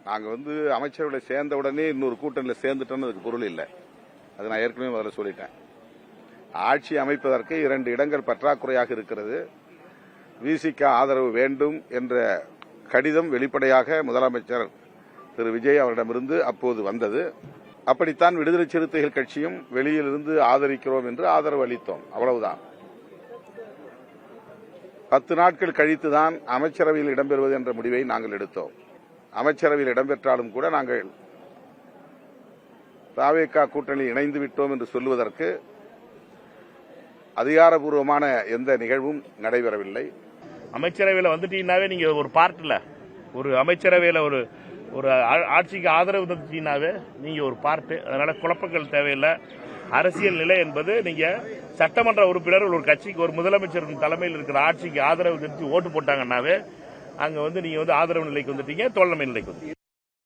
நாங்க அமைச்சரவையில் சேர்ந்த உடனே இன்னொரு கூட்டணியில் சேர்ந்துட்டோம்னு அதுக்கு பொருள் இல்லை. அது நான் ஏற்கனவே முதல்ல சொல்லிட்டேன். ஆட்சி அமைப்பதற்கு 2 இடங்கள் பற்றாக்குறையாக இருக்கிறது. விசிக ஆதரவு வேண்டும் என்ற கடிதம் வெளிப்படையாக முதலமைச்சர் திரு விஜய் அவரிடமிருந்து அப்போது வந்தது. அப்படித்தான் விடுதலை சிறுத்தைகள் கட்சியும் வெளியிலிருந்து ஆதரிக்கிறோம் என்று ஆதரவு அளித்தோம். அவ்வளவுதான். 10 நாட்கள் கழித்துதான் அமைச்சரவையில் இடம்பெறுவது என்ற முடிவை நாங்கள் எடுத்தோம். அமைச்சரவையில் இடம்பெற்றாலும் கூட நாங்கள் தவேகா கூட்டணியில் இணைந்து விட்டோம் என்று சொல்லுவதற்கு அதிகாரப்பூர்வமான எந்த நிகழ்வும் நடைபெறவில்லை. அமைச்சரவையில் வந்துட்டீங்கன்னாவே நீங்க ஒரு பார்ட்ல ஒரு அமைச்சரவையில் ஒரு ஆட்சிக்கு ஆதரவு தந்தீங்கன்னாவே நீங்க ஒரு பார்ட். அதனால குழப்பங்கள் தேவையில்லை. அரசியல் நிலை என்பது நீங்க சட்டமன்ற உறுப்பினர் ஒரு கட்சிக்கு ஒரு முதலமைச்சரின் தலைமையில் இருக்கிற ஆட்சிக்கு ஆதரவு தெரிவித்து ஓட்டு போட்டாங்கன்னாவே அங்க நீங்க ஆதரவு நிலைக்கு வந்துட்டீங்க, தோழமை நிலைக்கு வந்து